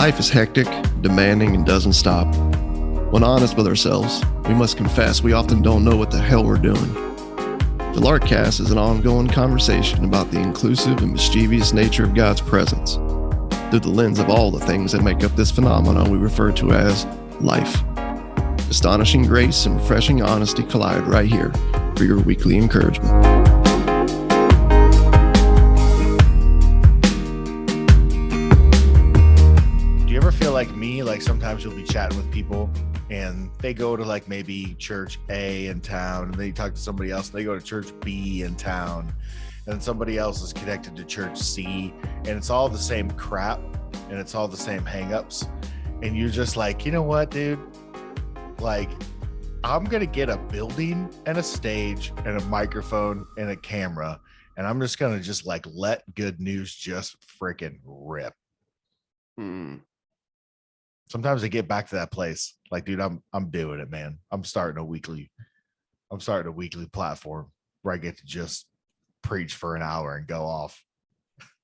Life is hectic, demanding, and doesn't stop. When honest with ourselves, we must confess we often don't know what the hell we're doing. The Larkcast is an ongoing conversation about the inclusive and mischievous nature of God's presence through the lens of all the things that make up this phenomenon we refer to as life. Astonishing grace and refreshing honesty collide right here for your weekly encouragement. Like me, like sometimes you'll be chatting with people and they go to like maybe church A in town, and then you talk to somebody else and they go to church B in town, and then somebody else is connected to church C, and it's all the same crap and it's all the same hangups, and you're just like, you know what, dude, like I'm gonna get a building and a stage and a microphone and a camera, and I'm just gonna just like let good news just freaking rip. Sometimes I get back to that place. Like, dude, I'm doing it, man. I'm starting a weekly platform where I get to just preach for an hour and go off.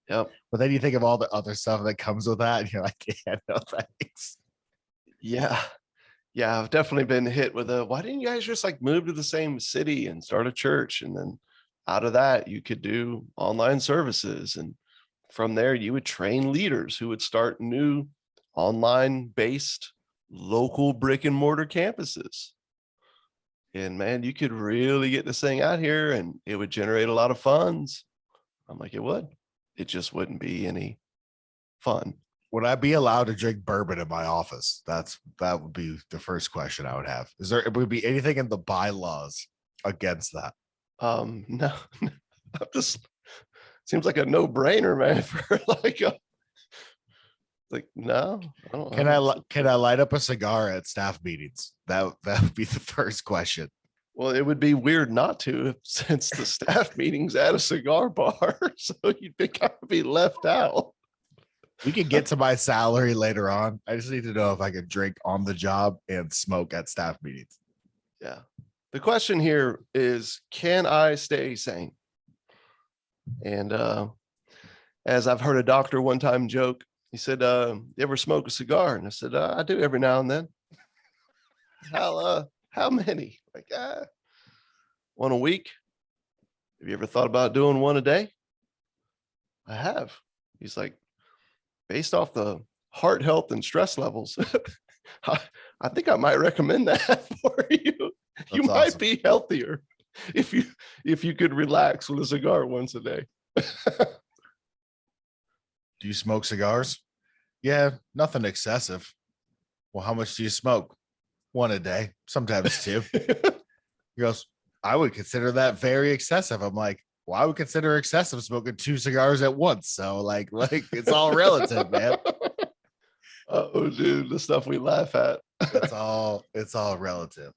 Yep. But then you think of all the other stuff that comes with that, and you're like, yeah, no thanks. Yeah, I've definitely been hit with why didn't you guys just like move to the same city and start a church? And then out of that, you could do online services. And from there, you would train leaders who would start new online-based local brick and mortar campuses. And man, you could really get this thing out here and it would generate a lot of funds. I'm like, it would. It just wouldn't be any fun. Would I be allowed to drink bourbon in my office? That would be the first question I would have. Would be anything in the bylaws against that? No. Just seems like a no-brainer, man, for like, no. Can I light up a cigar at staff meetings? That would be the first question. Well, it would be weird not to, since the staff meeting's at a cigar bar, so you'd kind of be left out. We could get to my salary later on. I just need to know if I could drink on the job and smoke at staff meetings. Yeah. The question here is, can I stay sane? And as I've heard a doctor one time joke, he said, you ever smoke a cigar? And I said, I do every now and then. How many? Like, one a week. Have you ever thought about doing one a day? I have. He's like, based off the heart health and stress levels, I think I might recommend that for you. That's you might be healthier if you could relax with a cigar once a day. Do you smoke cigars? Yeah, nothing excessive. Well, how much do you smoke? One a day, sometimes two. He goes, I would consider that very excessive. I'm like, well, I would consider excessive smoking 2 cigars at once. So like it's all relative, man. Oh, dude, the stuff we laugh at. It's all relative.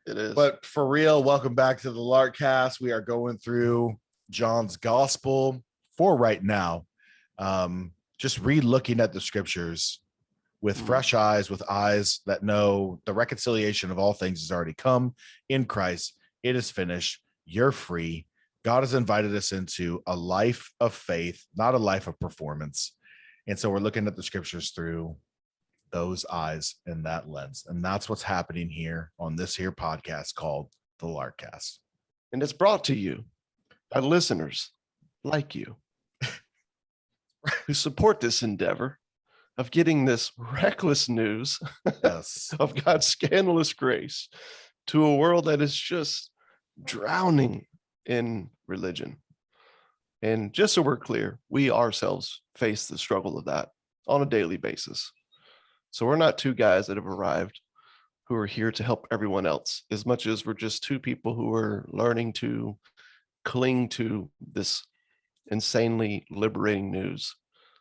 It is. But for real, welcome back to the Larkcast. We are going through John's gospel for right now. Just re-looking at the scriptures with fresh eyes, with eyes that know the reconciliation of all things has already come in Christ. It is finished. You're free. God has invited us into a life of faith, not a life of performance. And so we're looking at the scriptures through those eyes and that lens. And that's what's happening here on this here podcast called the Larkcast. And it's brought to you by listeners like you who support this endeavor of getting this reckless news of God's scandalous grace to a world that is just drowning in religion. And just so we're clear, we ourselves face the struggle of that on a daily basis. So we're not two guys that have arrived who are here to help everyone else, as much as we're just two people who are learning to cling to this insanely liberating news.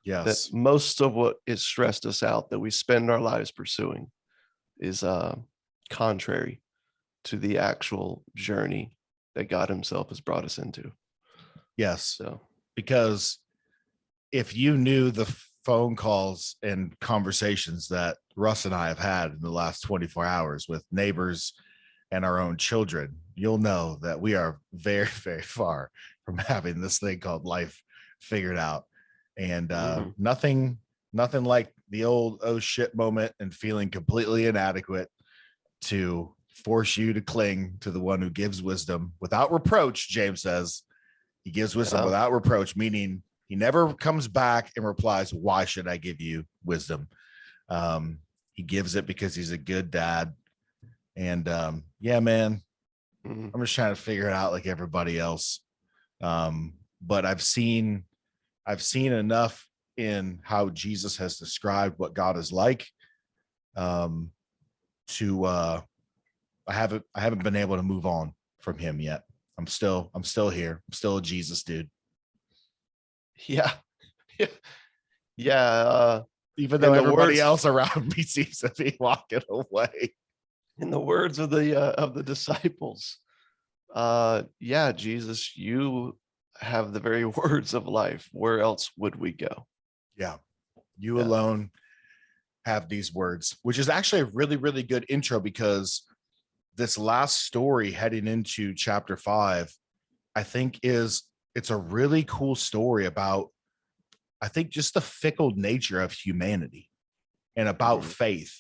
Yes. That most of what is stressed us out that we spend our lives pursuing is contrary to the actual journey that God himself has brought us into. Yes. So, because if you knew the phone calls and conversations that Russ and I have had in the last 24 hours with neighbors and our own children, you'll know that we are very, very far from having this thing called life figured out. And nothing like the old oh shit moment and feeling completely inadequate to force you to cling to the one who gives wisdom without reproach. James says he gives wisdom without reproach, meaning he never comes back and replies, why should I give you wisdom? He gives it because he's a good dad. And yeah, man, I'm just trying to figure it out like everybody else. But I've seen enough in how Jesus has described what God is like. I haven't been able to move on from him yet. I'm still here. I'm still a Jesus dude. Yeah. Yeah. Even though everybody else around me seems to be walking away. In the words of the disciples, yeah, Jesus, you have the very words of life. Where else would we go? Yeah. You alone have these words, which is actually a really, really good intro, because this last story heading into chapter 5, I think it's a really cool story about, I think, just the fickle nature of humanity and about faith.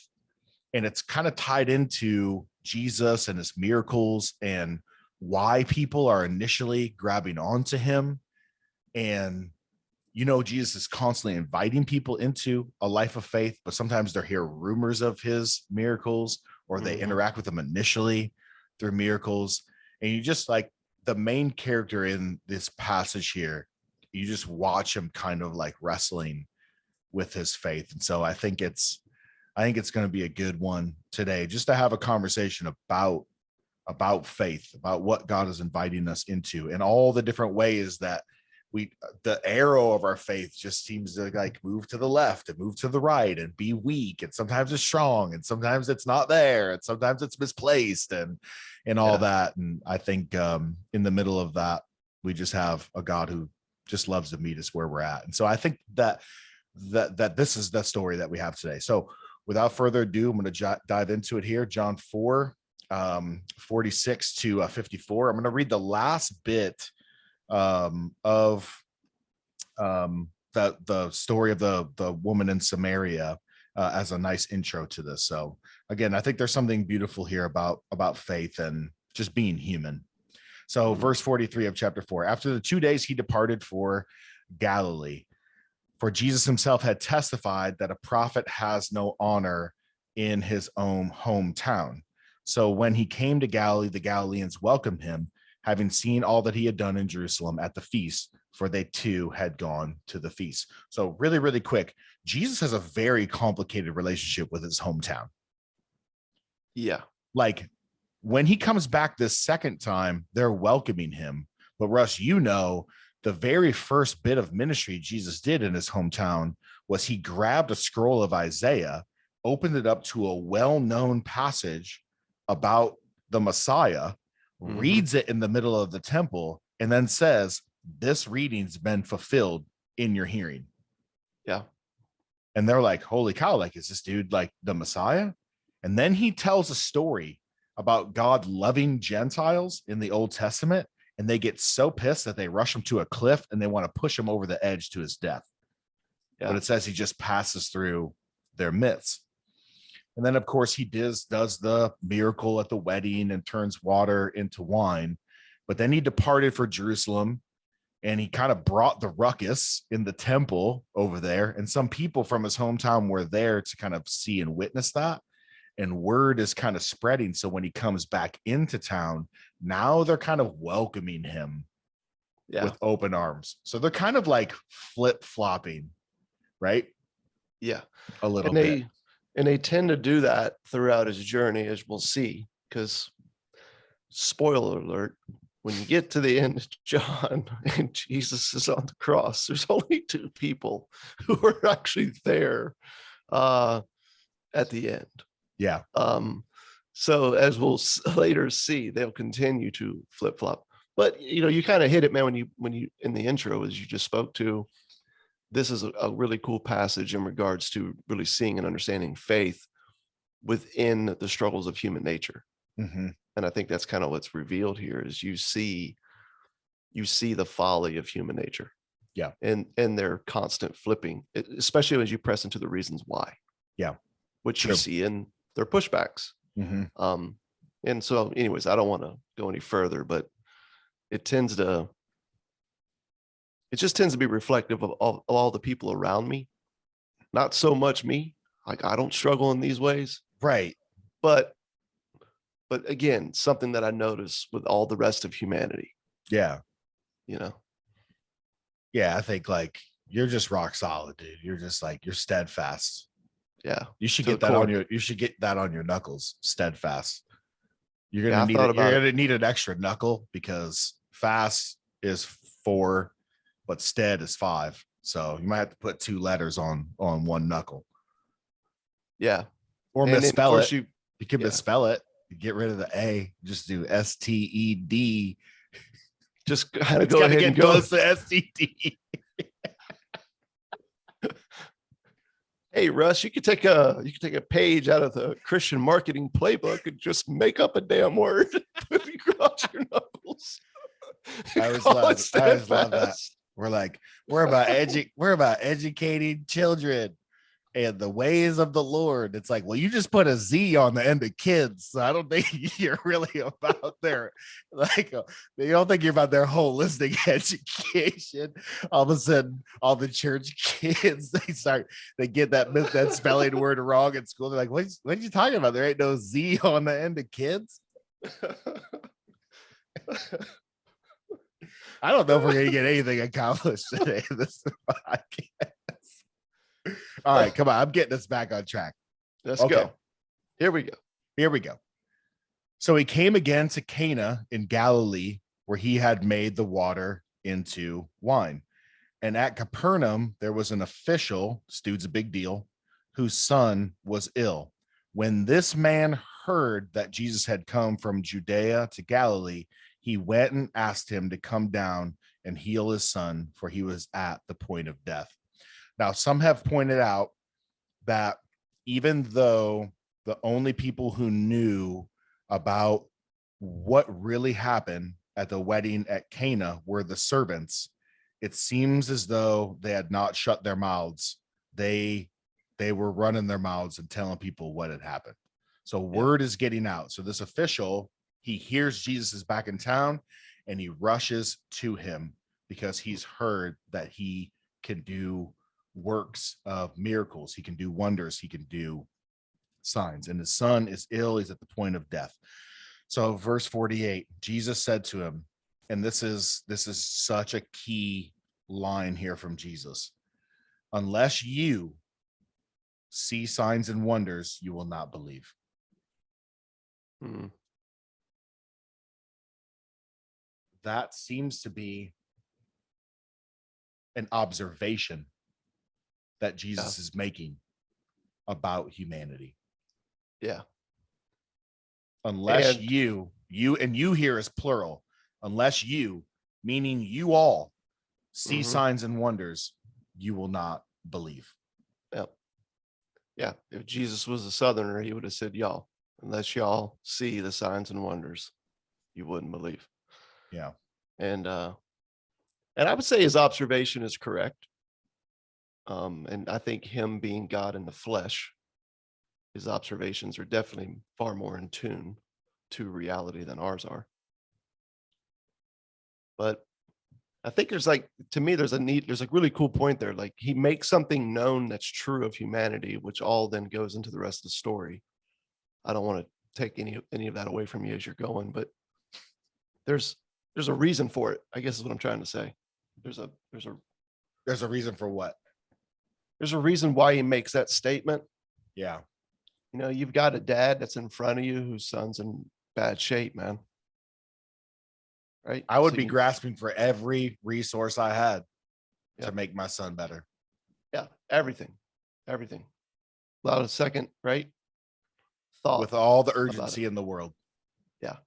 And it's kind of tied into Jesus and his miracles and why people are initially grabbing onto him. And, Jesus is constantly inviting people into a life of faith, but sometimes they hear rumors of his miracles, or they interact with him initially through miracles. And you just, like, the main character in this passage here, you just watch him kind of like wrestling with his faith. And so I think it's going to be a good one today, just to have a conversation about faith, about what God is inviting us into, and all the different ways that the arrow of our faith just seems to like move to the left and move to the right and be weak. And sometimes it's strong, and sometimes it's not there, and sometimes it's misplaced, and all that. And I think in the middle of that, we just have a God who just loves to meet us where we're at. And so I think that this is the story that we have today. So without further ado, I'm going to dive into it here. John 4, 46 to 54. I'm going to read the last bit of the story of the woman in Samaria as a nice intro to this. So again, I think there's something beautiful here about faith and just being human. So verse 43 of chapter 4, after the 2 days, he departed for Galilee, for Jesus himself had testified that a prophet has no honor in his own hometown. So when he came to Galilee, the Galileans welcomed him, having seen all that he had done in Jerusalem at the feast, for they too had gone to the feast. So really, really quick, Jesus has a very complicated relationship with his hometown. Yeah. Like, when he comes back this second time, they're welcoming him. But Russ, the very first bit of ministry Jesus did in his hometown was he grabbed a scroll of Isaiah, opened it up to a well-known passage about the Messiah, reads it in the middle of the temple, and then says, this reading's been fulfilled in your hearing. Yeah. And they're like, holy cow, like, is this dude like the Messiah? And then he tells a story about God loving Gentiles in the Old Testament, and they get so pissed that they rush him to a cliff and they want to push him over the edge to his death. Yeah. But it says he just passes through their midst. And then, of course, he does the miracle at the wedding and turns water into wine. But then he departed for Jerusalem, and he kind of brought the ruckus in the temple over there. And some people from his hometown were there to kind of see and witness that. And word is kind of spreading. So when he comes back into town, now they're kind of welcoming him with open arms. So they're kind of like flip-flopping, right? Yeah. A little bit. And they tend to do that throughout his journey, as we'll see, because spoiler alert, when you get to the end of John and Jesus is on the cross, there's only two people who are actually there at the end. Yeah. So as we'll later see, they'll continue to flip-flop. But you kind of hit it, man, when you in the intro, as you just spoke to. This is a really cool passage in regards to really seeing and understanding faith within the struggles of human nature. Mm-hmm. And I think that's kind of what's revealed here is you see the folly of human nature. Yeah. And their constant flipping, especially as you press into the reasons why. Yeah. Which True. you see in their pushbacks. Mm-hmm. And so anyways, I don't want to go any further, but it just tends to be reflective of all the people around me. Not so much me. Like, I don't struggle in these ways. Right. But again, something that I notice with all the rest of humanity. Yeah. You know? Yeah. I think like you're just rock solid, dude. You're just like, you're steadfast. Yeah. You should get that on your knuckles. Steadfast. You're gonna need an extra knuckle because fast is 4, but stead is 5. So you might have to put 2 letters on one knuckle. Yeah. Or misspell it. You can yeah. misspell it. Get rid of the A. Just do STED. Just kind of go ahead and go to STD. Hey Russ, you could take a page out of the Christian marketing playbook and just make up a damn word across your knuckles. I always love that. We're about educating children and the ways of the Lord. It's like, well, you just put a Z on the end of kids. So I don't think you're really about their, like, you don't think you're about their holistic education. All of a sudden, all the church kids, they get that spelling word wrong at school. They're like, what are you talking about? There ain't no Z on the end of kids. I don't know if we're going to get anything accomplished today in this podcast. All right, come on. I'm getting us back on track. Let's go. Here we go. So he came again to Cana in Galilee, where he had made the water into wine. And at Capernaum, there was an official, this dude's a big deal, whose son was ill. When this man heard that Jesus had come from Judea to Galilee, he went and asked him to come down and heal his son, for he was at the point of death. Now, some have pointed out that even though the only people who knew about what really happened at the wedding at Cana were the servants, it seems as though they had not shut their mouths. They were running their mouths and telling people what had happened. So word is getting out. So this official, he hears Jesus is back in town and he rushes to him because he's heard that he can do works of miracles. He can do wonders. He can do signs. And his son is ill. He's at the point of death. So verse 48, Jesus said to him, and this is such a key line here from Jesus. Unless you see signs and wonders, you will not believe. That seems to be an observation that Jesus is making about humanity. Yeah. Unless you here is plural, unless you, meaning you all, see signs and wonders, you will not believe. Yeah. If Jesus was a Southerner, he would have said, y'all, unless y'all see the signs and wonders, you wouldn't believe. Yeah. And I would say his observation is correct. And I think him being God in the flesh, his observations are definitely far more in tune to reality than ours are. But I think there's there's a really cool point there. Like, he makes something known that's true of humanity, which all then goes into the rest of the story. I don't want to take any of that away from you as you're going, but there's a reason for it, I guess is what I'm trying to say. There's a reason for what? There's a reason why he makes that statement. Yeah. You know, you've got a dad that's in front of you whose son's in bad shape, man. Right? I would be grasping for every resource I had to make my son better. Yeah, everything. Without a second, right? Thought. With all the urgency in the world. Yeah.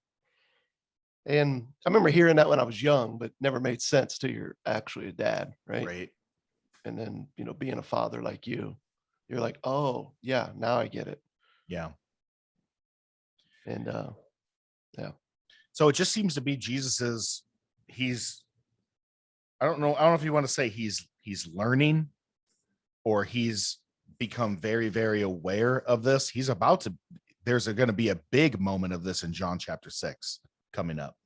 And I remember hearing that when I was young, but never made sense till you're actually a dad, right? Right. And then, being a father like you're like, oh yeah, now I get it. Yeah. And yeah. So it just seems to be he's I don't know if you want to say he's learning or he's become very, very aware of this. There's going to be a big moment of this in John chapter 6 coming up.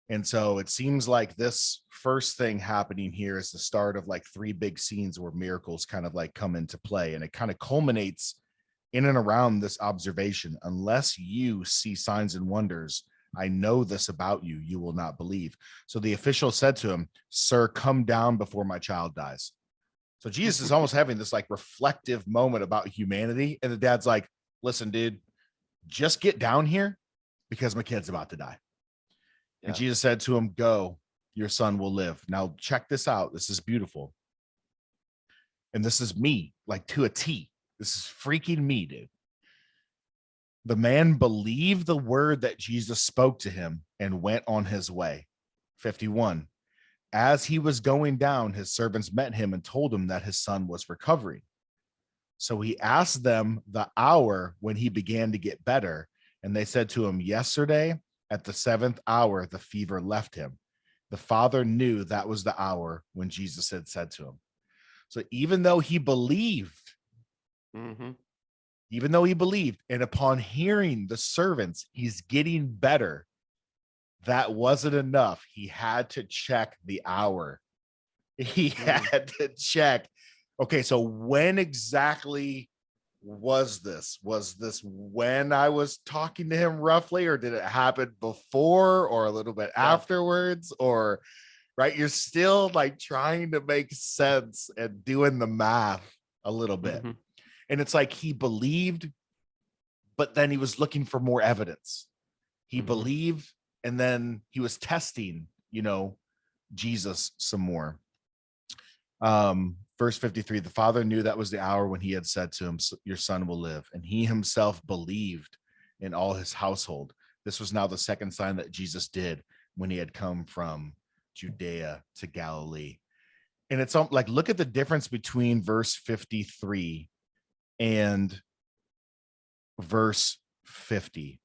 And so it seems like this first thing happening here is the start of like 3 big scenes where miracles kind of like come into play. And it kind of culminates in and around this observation. Unless you see signs and wonders, I know this about you, you will not believe. So the official said to him, "Sir, come down before my child dies." So Jesus is almost having this like reflective moment about humanity. And the dad's like, "Listen, dude, just get down here because my kid's about to die." Yeah. And Jesus said to him, "Go, your son will live." Now check this out. This is beautiful. And this is me, like to a T. This is freaking me, dude. The man believed the word that Jesus spoke to him and went on his way. 51. As he was going down, his servants met him and told him that his son was recovering. So he asked them the hour when he began to get better. And they said to him, "Yesterday at the 7th hour, the fever left him." The father knew that was the hour when Jesus had said to him. So even though he believed, and upon hearing the servants, he's getting better, that wasn't enough. He had to check the hour. He had to check. Okay, so when exactly was this? Was this when I was talking to him roughly, or did it happen before or a little bit afterwards? Or, right, you're still like trying to make sense and doing the math a little bit. And it's like he believed, but then he was looking for more evidence. He believed, and then he was testing, Jesus some more. Verse 53, the father knew that was the hour when he had said to him, "Your son will live." And he himself believed in all his household. This was now the second sign that Jesus did when he had come from Judea to Galilee. And it's like, look at the difference between verse 53 and verse 50.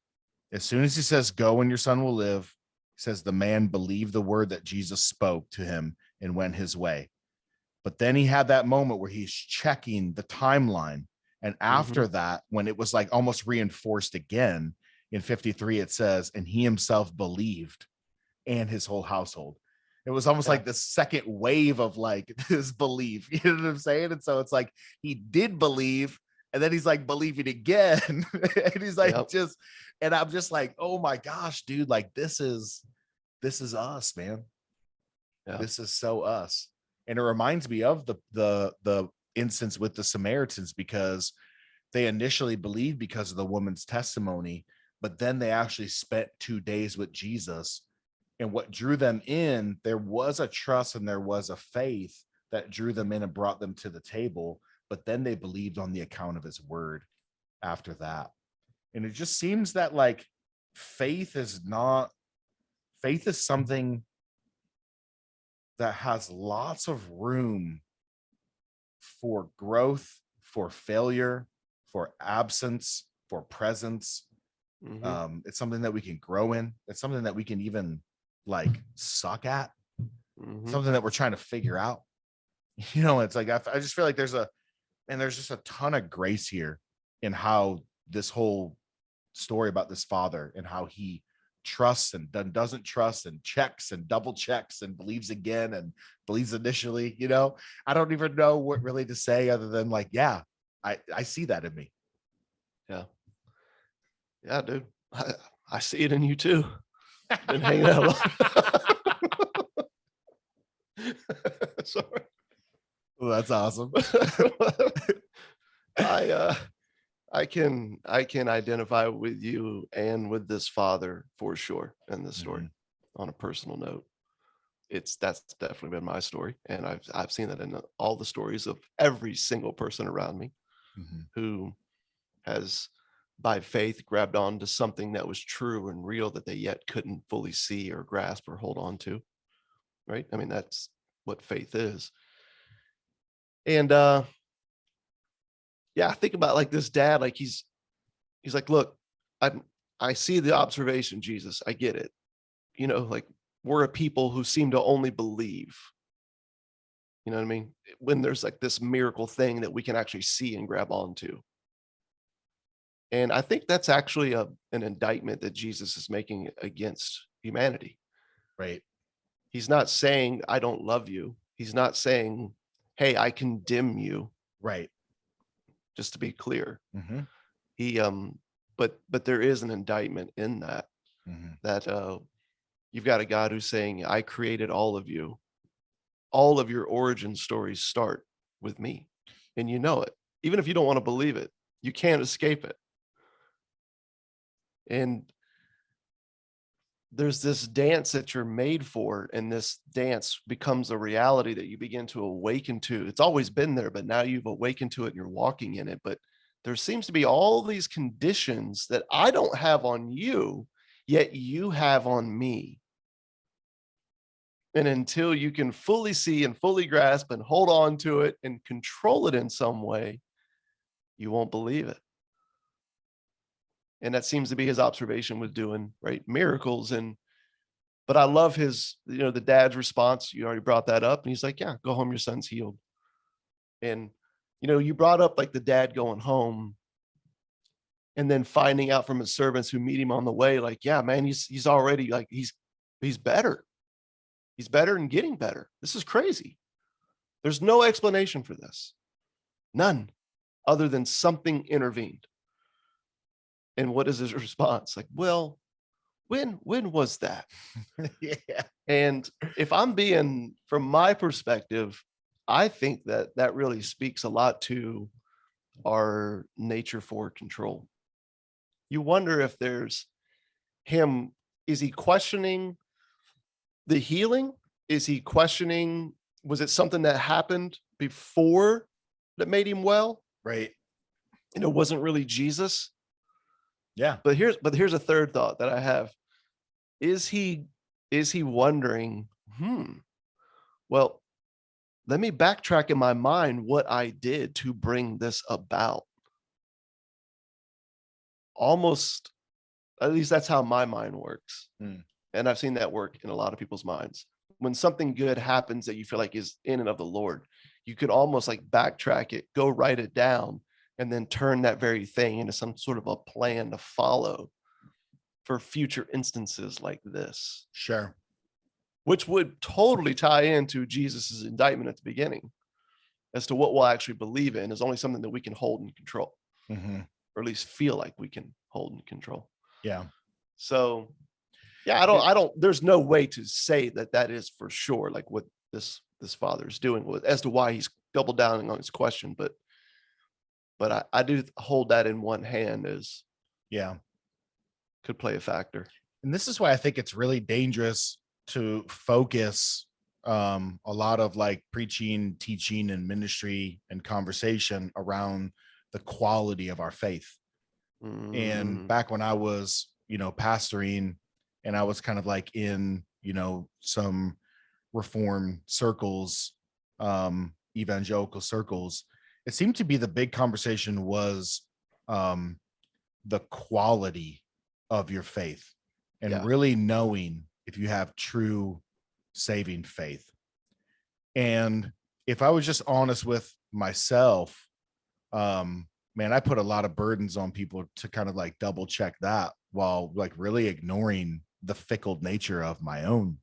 As soon as he says, "Go and your son will live," he says the man believed the word that Jesus spoke to him and went his way. But then he had that moment where he's checking the timeline. And after that, when it was like almost reinforced again in 53, it says, "And he himself believed and his whole household." It was almost like the second wave of like this belief. You know what I'm saying? And so it's like he did believe, and then he's like believing again. And he's like, and I'm just like, oh my gosh, dude, like this is us, man. This is so us. And it reminds me of the instance with the Samaritans, because they initially believed because of the woman's testimony, but then they actually spent 2 days with Jesus. And what drew them in, there was a trust and there was a faith that drew them in and brought them to the table. But then they believed on the account of his word after that. And it just seems that like faith is something that has lots of room for growth, for failure, for absence, for presence. It's something that we can grow in. It's something that we can even like suck at. Something that we're trying to figure out. It's like I just feel like there's just a ton of grace here in how this whole story about this father and how he trusts and then doesn't trust and checks and double checks and believes again and believes initially. I don't even know what really to say other than like, yeah, I see that in me. Yeah, dude, I see it in you too. Been hanging out a lot. Sorry. Well, that's awesome. I can identify with you and with this father for sure in this story. On a personal note, that's definitely been my story, and I've seen that in all the stories of every single person around me who has by faith grabbed on to something that was true and real that they yet couldn't fully see or grasp or hold on to. Right? I mean, that's what faith is. And I think about like this dad, like he's like, "Look, I see the observation, Jesus. I get it. Like we're a people who seem to only believe. You know what I mean? When there's like this miracle thing that we can actually see and grab onto. And I think that's actually an indictment that Jesus is making against humanity. Right. He's not saying, I don't love you. He's not saying, hey, I condemn you. Right. Just to be clear. Mm-hmm. He, but there is an indictment in that, that you've got a God who's saying, I created all of you. All of your origin stories start with me, and you know it. Even if you don't want to believe it, you can't escape it. And there's this dance that you're made for, and this dance becomes a reality that you begin to awaken to. It's always been there, but now you've awakened to it and you're walking in it. But there seems to be all these conditions that I don't have on you, yet you have on me. And until you can fully see and fully grasp and hold on to it and control it in some way, you won't believe it. And that seems to be his observation with doing, right, miracles. But I love his, the dad's response. You already brought that up. And he's like, yeah, go home. Your son's healed. And, you brought up like the dad going home and then finding out from his servants who meet him on the way, like, yeah, man, he's already like, he's better. He's better and getting better. This is crazy. There's no explanation for this. None, other than something intervened. And what is his response? Like, well, when was that? Yeah. And if I'm being, from my perspective, I think that really speaks a lot to our nature for control. You wonder if there's him, is he questioning the healing? Is he questioning, was it something that happened before that made him well? Right. And it wasn't really Jesus. Yeah. But here's a third thought that I have. Is he wondering, well, let me backtrack in my mind what I did to bring this about. Almost, at least that's how my mind works. And I've seen that work in a lot of people's minds. When something good happens that you feel like is in and of the Lord, you could almost like backtrack it, go write it down, and then turn that very thing into some sort of a plan to follow for future instances like this. Sure. Which would totally tie into Jesus's indictment at the beginning as to what we'll actually believe in is only something that we can hold and control, or at least feel like we can hold and control. Yeah. So yeah, I don't, there's no way to say that is for sure, like what this father is doing with, as to why he's double downing on his question. But I do hold that in one hand as, could play a factor. And this is why I think it's really dangerous to focus a lot of like preaching, teaching, and ministry and conversation around the quality of our faith. And back when I was, pastoring, and I was kind of like in, some reform circles, evangelical circles, it seemed to be the big conversation was the quality of your faith and really knowing if you have true saving faith. And if I was just honest with myself, man, I put a lot of burdens on people to kind of like double check that, while like really ignoring the fickle nature of my own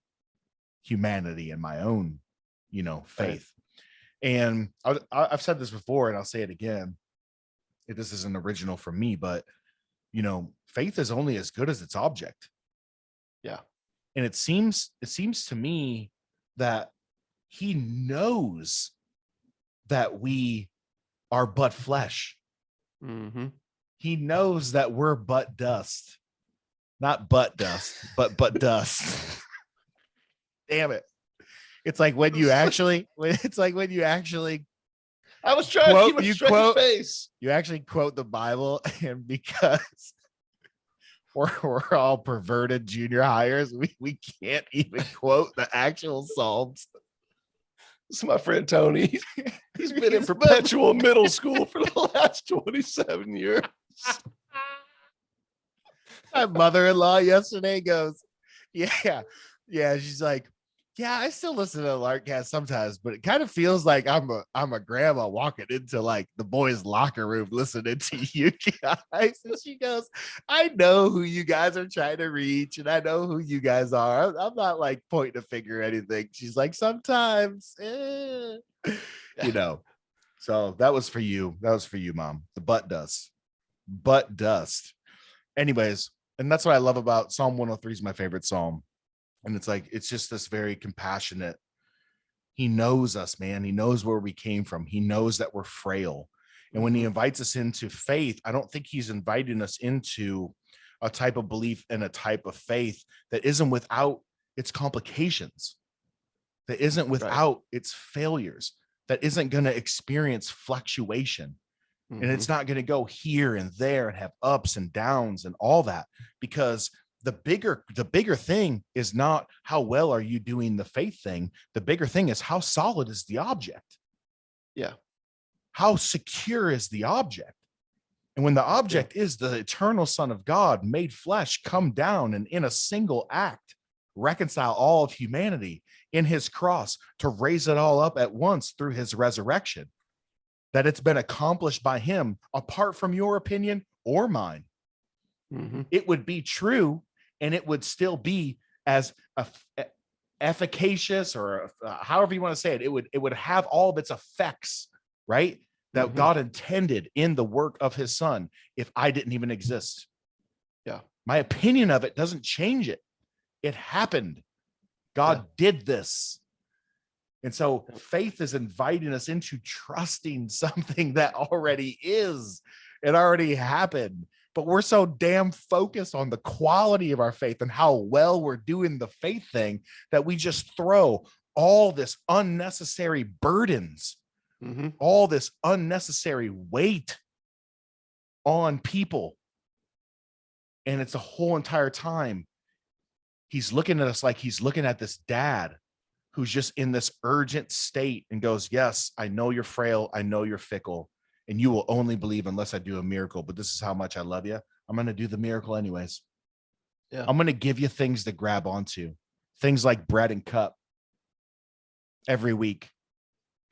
humanity and my own, faith. And I've said this before, and I'll say it again. This isn't original for me, but faith is only as good as its object. Yeah. And it seems to me that he knows that we are but flesh. He knows that we're but dust. Not butt dust, but dust. Damn it. It's like when you actually I was trying to keep a straight face. You actually quote the Bible, and because we're all perverted junior hires, we can't even quote the actual Psalms. This is my friend Tony. He's been in perpetual middle school for the last 27 years. My mother-in-law yesterday goes, yeah, Yeah, she's like, yeah, I still listen to the Larkcast sometimes, but it kind of feels like I'm a grandma walking into like the boys' locker room listening to you guys. And she goes, I know who you guys are trying to reach, and I know who you guys are. I'm not like pointing a finger or anything. She's like, sometimes, you know. So that was for you. That was for you, Mom. The butt dust. Butt dust. Anyways, and that's what I love about Psalm 103 is my favorite psalm. And it's like, it's just this very compassionate. He knows us, man. He knows where we came from. He knows that we're frail. And when he invites us into faith, I don't think he's inviting us into a type of belief and a type of faith that isn't without its complications, that isn't without its failures, that isn't going to experience fluctuation. And it's not going to go here and there and have ups and downs and all that, because the bigger thing is not how well are you doing the faith thing. The bigger thing is how solid is the object. Yeah. How secure is the object? And when the object is the eternal Son of God made flesh, come down and in a single act reconcile all of humanity in his cross to raise it all up at once through his resurrection, that it's been accomplished by him apart from your opinion or mine. It would be true, and it would still be as efficacious, or however you want to say it. It would have all of its effects, right? That God intended in the work of his son if I didn't even exist. Yeah. My opinion of it doesn't change it. It happened. God did this. And so faith is inviting us into trusting something that already is. It already happened. But we're so damn focused on the quality of our faith and how well we're doing the faith thing that we just throw all this unnecessary burdens, all this unnecessary weight on people. And it's the whole entire time he's looking at us like he's looking at this dad who's just in this urgent state and goes, yes, I know you're frail. I know you're fickle. And you will only believe unless I do a miracle. But this is how much I love you. I'm going to do the miracle anyways. Yeah. I'm going to give you things to grab onto. Things like bread and cup every week,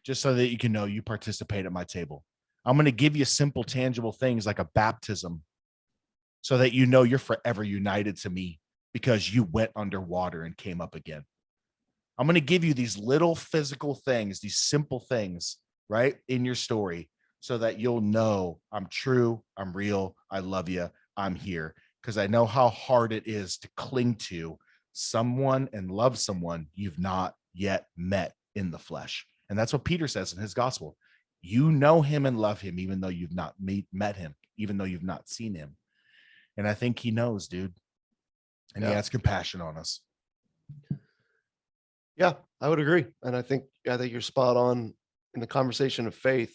just so that you can know you participate at my table. I'm going to give you simple, tangible things like a baptism, so that you know you're forever united to me because you went underwater and came up again. I'm going to give you these little physical things, these simple things, right, in your story, so that you'll know I'm true, I'm real, I love you, I'm here. Because I know how hard it is to cling to someone and love someone you've not yet met in the flesh. And that's what Peter says in his gospel. You know him and love him, even though you've not met him, even though you've not seen him. And I think he knows, dude. And he has compassion on us. Yeah, I would agree. And I think you're spot on in the conversation of faith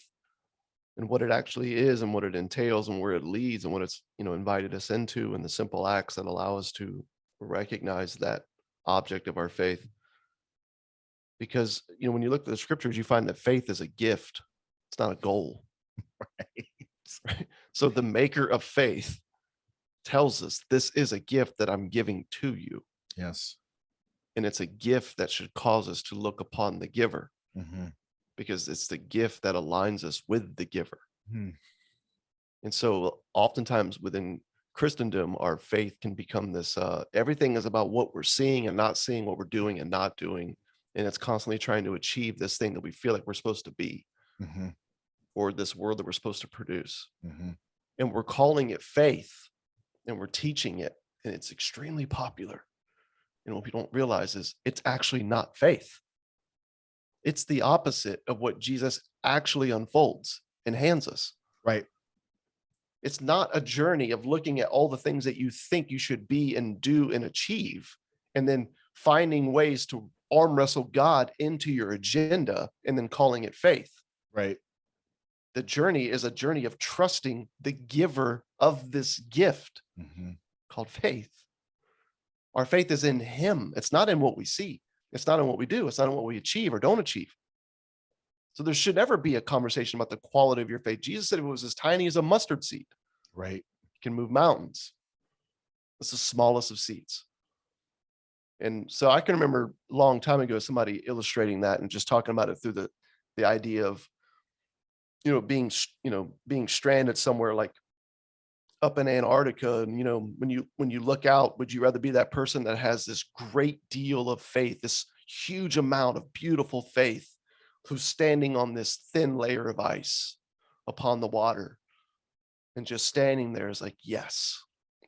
and what it actually is and what it entails and where it leads and what it's, invited us into, and the simple acts that allow us to recognize that object of our faith. Because, when you look at the scriptures, you find that faith is a gift. It's not a goal. Right? So the maker of faith tells us this is a gift that I'm giving to you. Yes. And it's a gift that should cause us to look upon the giver, because it's the gift that aligns us with the giver. And so oftentimes within Christendom, our faith can become this, everything is about what we're seeing and not seeing, what we're doing and not doing. And it's constantly trying to achieve this thing that we feel like we're supposed to be, or this world that we're supposed to produce. And we're calling it faith, and we're teaching it, and it's extremely popular. And what people don't realize is it's actually not faith. It's the opposite of what Jesus actually unfolds and hands us. Right. It's not a journey of looking at all the things that you think you should be and do and achieve, and then finding ways to arm wrestle God into your agenda and then calling it faith. Right. The journey is a journey of trusting the giver of this gift called faith. Our faith is in him. It's not in what we see. It's not in what we do. It's not in what we achieve or don't achieve. So there should never be a conversation about the quality of your faith. Jesus said it was as tiny as a mustard seed. Right. It can move mountains. It's the smallest of seeds. And so I can remember a long time ago, somebody illustrating that and just talking about it through the idea of, being stranded somewhere like up in Antarctica. And, when you look out, would you rather be that person that has this great deal of faith, this huge amount of beautiful faith, who's standing on this thin layer of ice upon the water and just standing there is like, yes,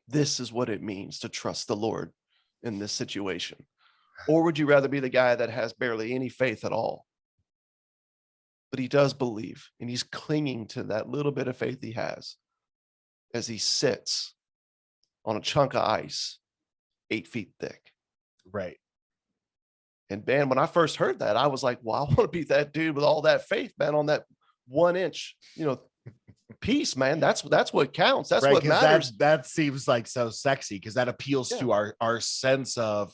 this is what it means to trust the Lord in this situation? Or would you rather be the guy that has barely any faith at all, but he does believe and he's clinging to that little bit of faith he has as he sits on a chunk of ice 8 feet thick? Right. And man, when I first heard that, I was like, well, I want to be that dude with all that faith, man, on that 1 inch, piece, man. That's what counts. That's right, what matters. That seems like so sexy, because that appeals to our sense of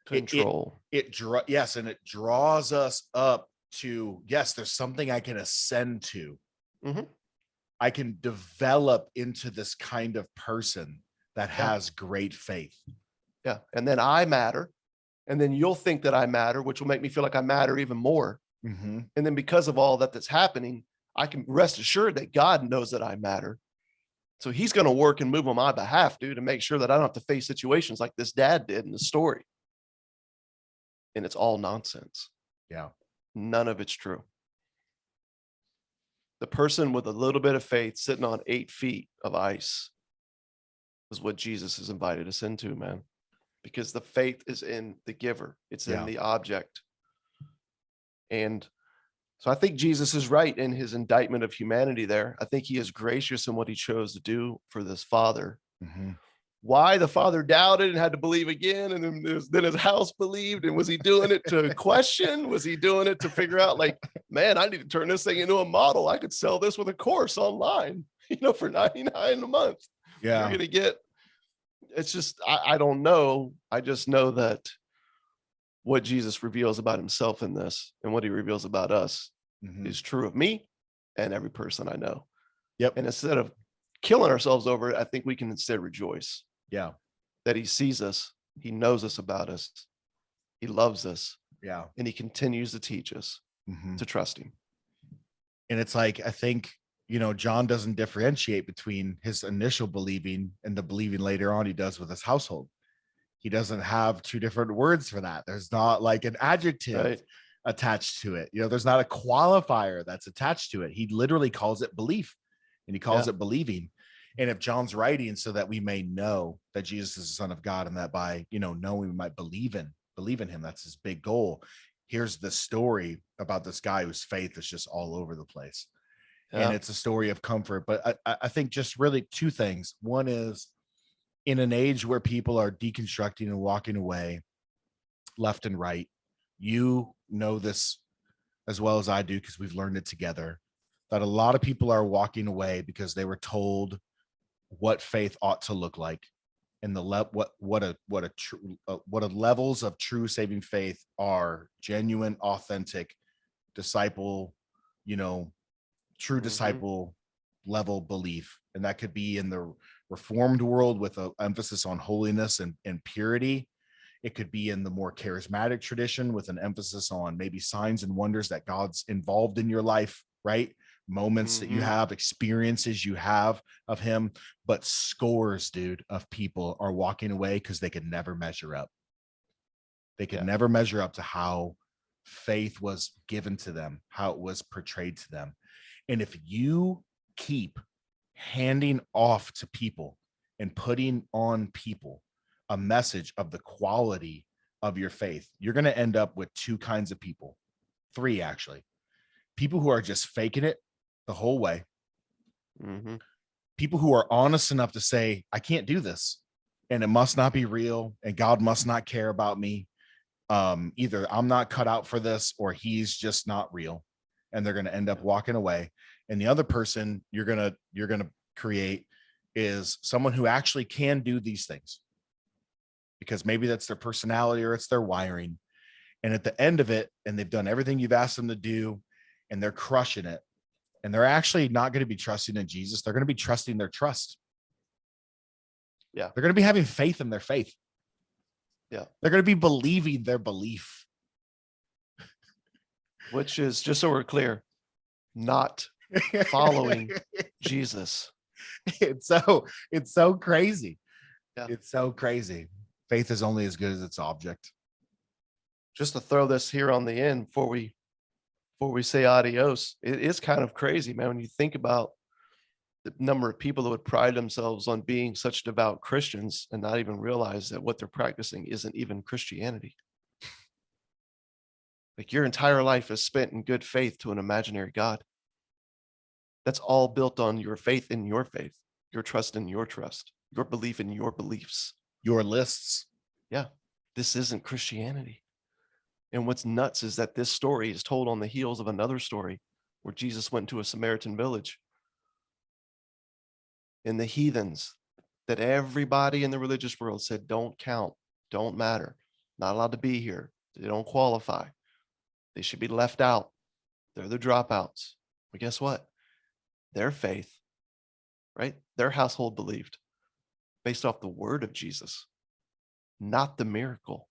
control. Yes, and it draws us up to, yes, there's something I can ascend to. Mm-hmm. I can develop into this kind of person that has great faith. Yeah. And then I matter. And then you'll think that I matter, which will make me feel like I matter even more. Mm-hmm. And then because of all that's happening, I can rest assured that God knows that I matter. So he's going to work and move on my behalf, dude, and make sure that I don't have to face situations like this dad did in the story. And it's all nonsense. Yeah. None of it's true. The person with a little bit of faith sitting on 8 feet of ice is what Jesus has invited us into, man. Because the faith is in the giver. It's in the object. And so I think Jesus is right in his indictment of humanity there. I think he is gracious in what he chose to do for this father. Mm-hmm. Why the father doubted and had to believe again, and then his house believed. And was he doing it to question? Was he doing it to figure out, like, man, I need to turn this thing into a model. I could sell this with a course online, for $99 a month. Yeah. You're going to get, it's just, I don't know. I just know that what Jesus reveals about himself in this and what he reveals about us is true of me and every person I know. Yep. And instead of killing ourselves over it, I think we can instead rejoice. Yeah. That he sees us, he knows us about us, he loves us. Yeah. And he continues to teach us to trust him. And it's like, I think, John doesn't differentiate between his initial believing and the believing later on he does with his household. He doesn't have two different words for that. There's not like an adjective attached to it. There's not a qualifier that's attached to it. He literally calls it belief, and he calls it believing. And if John's writing so that we may know that Jesus is the Son of God, and that by, knowing we might believe in him, that's his big goal. Here's the story about this guy whose faith is just all over the place. And it's a story of comfort. But I think just really two things. One is, in an age where people are deconstructing and walking away left and right, you know this as well as I do, because we've learned it together, that a lot of people are walking away because they were told what faith ought to look like, and what levels of true saving faith are genuine, authentic disciple, true disciple level belief. And that could be in the Reformed world with an emphasis on holiness and purity. It could be in the more charismatic tradition with an emphasis on maybe signs and wonders that God's involved in your life, right? Moments that you have, experiences you have of him. But scores, dude, of people are walking away because they could never measure up. They could never measure up to how faith was given to them, how it was portrayed to them. And if you keep handing off to people and putting on people a message of the quality of your faith, you're going to end up with two kinds of people. Three, actually. People who are just faking it the whole way. People who are honest enough to say, I can't do this, and it must not be real, and God must not care about me. Either I'm not cut out for this, or he's just not real, and they're going to end up walking away. And the other person you're going to create is someone who actually can do these things, because maybe that's their personality or it's their wiring. And at the end of it, and they've done everything you've asked them to do, and they're crushing it, and they're actually not going to be trusting in Jesus. They're going to be trusting their trust. Yeah. They're going to be having faith in their faith. Yeah. They're going to be believing their belief. Which is, just so we're clear, not following Jesus. It's so crazy. Yeah. It's so crazy. Faith is only as good as its object. Just to throw this here on the end before we say adios, it is kind of crazy, man, when you think about the number of people that would pride themselves on being such devout Christians and not even realize that what they're practicing isn't even Christianity. Like your entire life is spent in good faith to an imaginary God. That's all built on your faith in your faith, your trust in your trust, your belief in your beliefs, your lists. Yeah, this isn't Christianity. And what's nuts is that this story is told on the heels of another story where Jesus went to a Samaritan village. And the heathens that everybody in the religious world said, don't count, don't matter, not allowed to be here. They don't qualify. They should be left out. They're the dropouts. But guess what? Their faith, right? Their household believed based off the word of Jesus, not the miracle.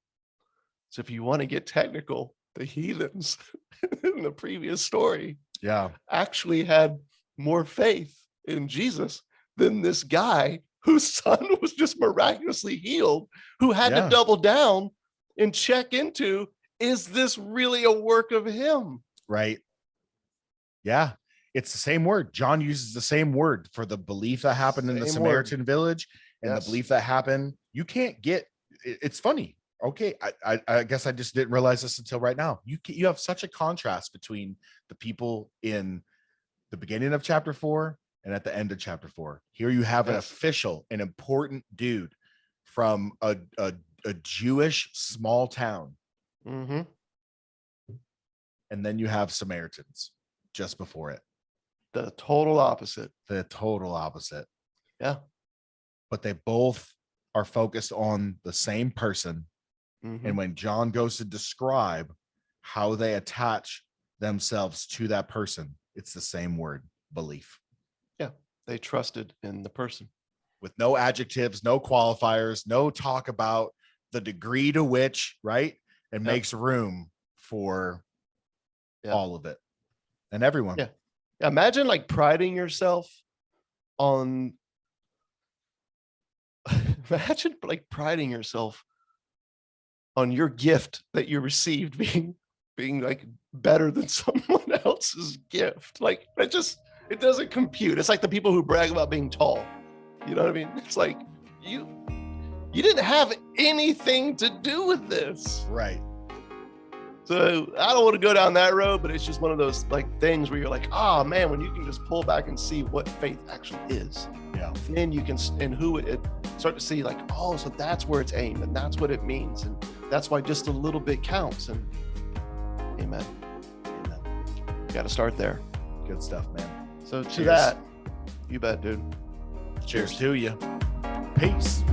So if you want to get technical, the heathens in the previous story actually had more faith in Jesus than this guy whose son was just miraculously healed, who had to double down and check into, is this really a work of him? Right. Yeah. It's the same word. John uses the same word for the belief that happened in the Samaritan village and the belief that happened. You can't get, it's funny. Okay. I guess I just didn't realize this until right now. You have such a contrast between the people in the beginning of chapter 4 and at the end of chapter 4. Here you have an official, an important dude from a Jewish small town. Mm-hmm. And then you have Samaritans just before it. The total opposite. Yeah. But they both are focused on the same person. Mm-hmm. And when John goes to describe how they attach themselves to that person, it's the same word, belief. Yeah. They trusted in the person. With no adjectives, no qualifiers, no talk about the degree to which, right? It makes room for all of it and everyone. Yeah. Imagine like priding yourself on your gift that you received being like better than someone else's gift. Like it doesn't compute. It's like the people who brag about being tall. You know what I mean? It's like you didn't have anything to do with this. Right. So I don't want to go down that road, but it's just one of those like things where you're like, oh man, when you can just pull back and see what faith actually is. Yeah. Then you can, and who it start to see like, oh, so that's where it's aimed and that's what it means. And that's why just a little bit counts. And amen. You got to start there. Good stuff, man. So to that, you bet, dude. Cheers to you. Peace.